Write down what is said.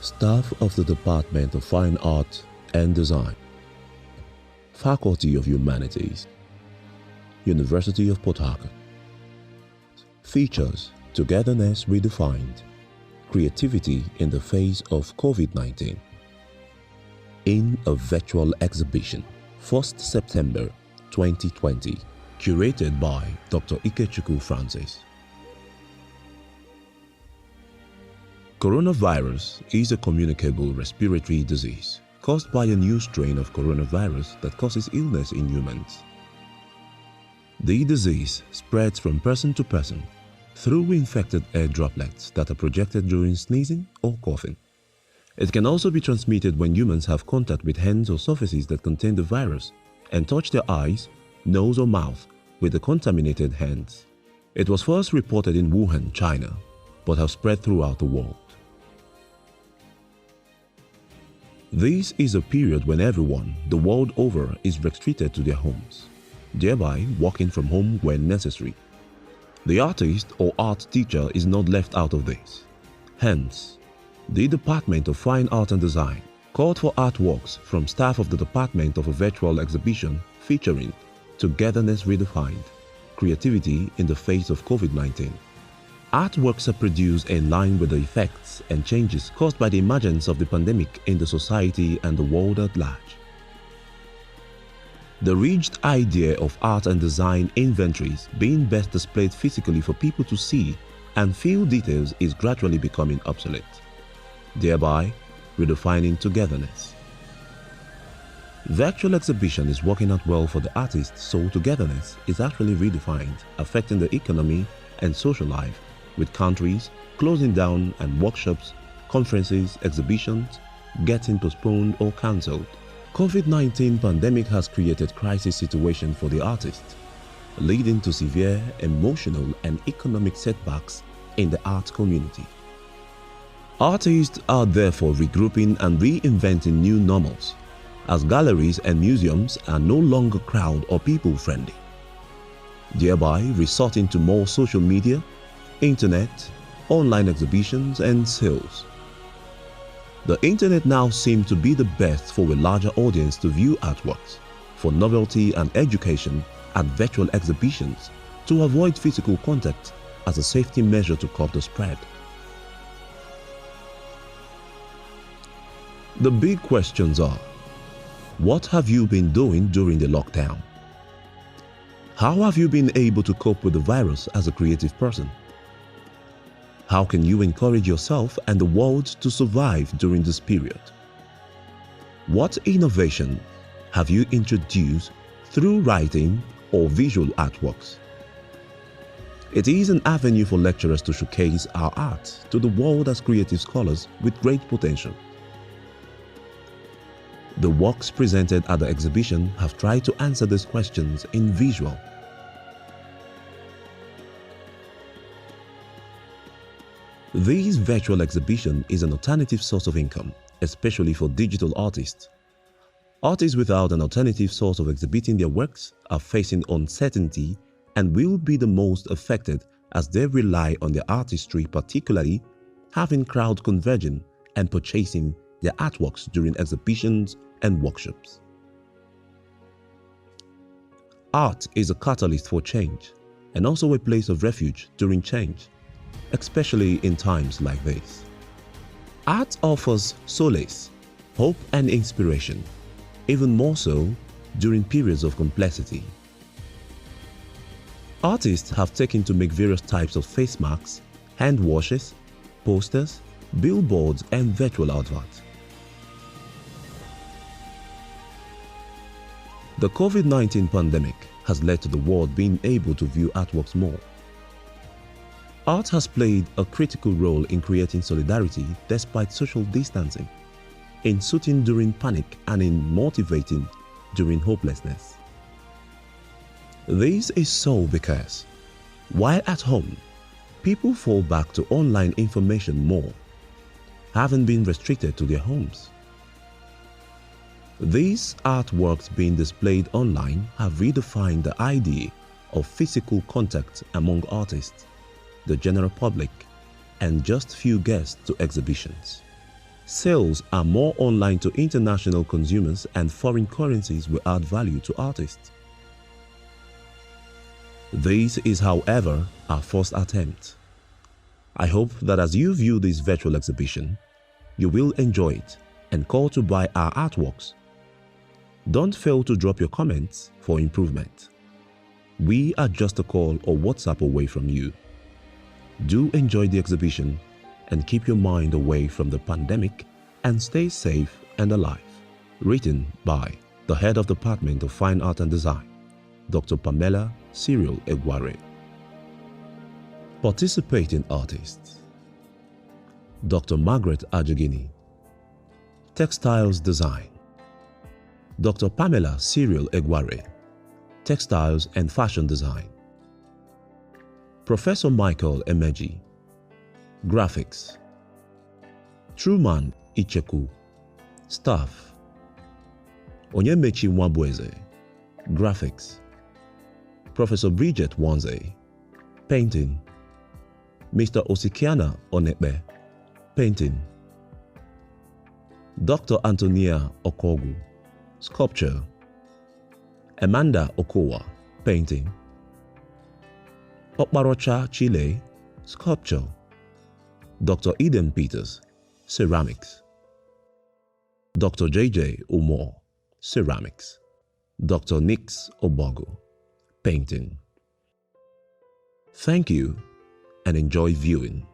Staff of the Department of Fine Art and Design, Faculty of Humanities, University of Port Harcourt. Features Togetherness Redefined, Creativity in the Face of COVID-19. In a virtual exhibition, 1st September 2020, curated by Dr. Ikechukwu Francis. Coronavirus is a communicable respiratory disease caused by a new strain of coronavirus that causes illness in humans. The disease spreads from person to person through infected air droplets that are projected during sneezing or coughing. It can also be transmitted when humans have contact with hands or surfaces that contain the virus and touch their eyes, nose or mouth with the contaminated hands. It was first reported in Wuhan, China, but has spread throughout the world. This is a period when everyone, the world over, is restricted to their homes, thereby working from home when necessary. The artist or art teacher is not left out of this. Hence, the Department of Fine Art and Design called for artworks from staff of the department of a virtual exhibition featuring Togetherness Redefined, Creativity in the Face of COVID-19. Artworks are produced in line with the effects and changes caused by the emergence of the pandemic in the society and the world at large. The reached idea of art and design inventories being best displayed physically for people to see and feel details is gradually becoming obsolete, thereby redefining togetherness. Virtual exhibition is working out well for the artists, so togetherness is actually redefined, affecting the economy and social life, with countries closing down and workshops, conferences, exhibitions getting postponed or cancelled. COVID-19 pandemic has created crisis situation for the artists, leading to severe emotional and economic setbacks in the art community. Artists are therefore regrouping and reinventing new normals, as galleries and museums are no longer crowd or people friendly, thereby resorting to more social media, internet, online exhibitions and sales. The internet now seems to be the best for a larger audience to view artworks, for novelty and education at virtual exhibitions, to avoid physical contact as a safety measure to curb the spread. The big questions are, what have you been doing during the lockdown? How have you been able to cope with the virus as a creative person? How can you encourage yourself and the world to survive during this period? What innovation have you introduced through writing or visual artworks? It is an avenue for lecturers to showcase our art to the world as creative scholars with great potential. The works presented at the exhibition have tried to answer these questions in visual. This virtual exhibition is an alternative source of income, especially for digital artists. Artists without an alternative source of exhibiting their works are facing uncertainty and will be the most affected as they rely on their artistry, particularly having crowd converging and purchasing their artworks during exhibitions and workshops. Art is a catalyst for change and also a place of refuge during change, especially in times like this. Art offers solace, hope and inspiration, even more so during periods of complexity. Artists have taken to make various types of face masks, hand washes, posters, billboards and virtual adverts. The COVID-19 pandemic has led to the world being able to view artworks more. Art has played a critical role in creating solidarity despite social distancing, in soothing during panic and in motivating during hopelessness. This is so because, while at home, people fall back to online information more, having been restricted to their homes. These artworks being displayed online have redefined the idea of physical contact among artists, the general public, and just few guests to exhibitions. Sales are more online to international consumers, and foreign currencies will add value to artists. This is, however, our first attempt. I hope that as you view this virtual exhibition, you will enjoy it and call to buy our artworks. Don't fail to drop your comments for improvement. We are just a call or WhatsApp away from you. Do enjoy the exhibition and keep your mind away from the pandemic and stay safe and alive. Written by the Head of Department of Fine Art and Design, Dr. Pamela Cyril Egware. Participating artists: Dr. Margaret Ajagini, Textiles Design; Dr. Pamela Cyril Egware, Textiles and Fashion Design; Professor Michael Emeji, Graphics; Truman Icheku, Staff; Onyemechi Mwabweze, Graphics; Professor Bridget Wanze, Painting; Mr. Osikiana Onepe, Painting; Dr. Antonia Okogu, Sculpture; Amanda Okowa, Painting; Okmarocha Chile, Sculpture; Dr. Eden Peters, Ceramics; Dr. JJ Umor, Ceramics; Dr. Nix Obogo, Painting. Thank you and enjoy viewing.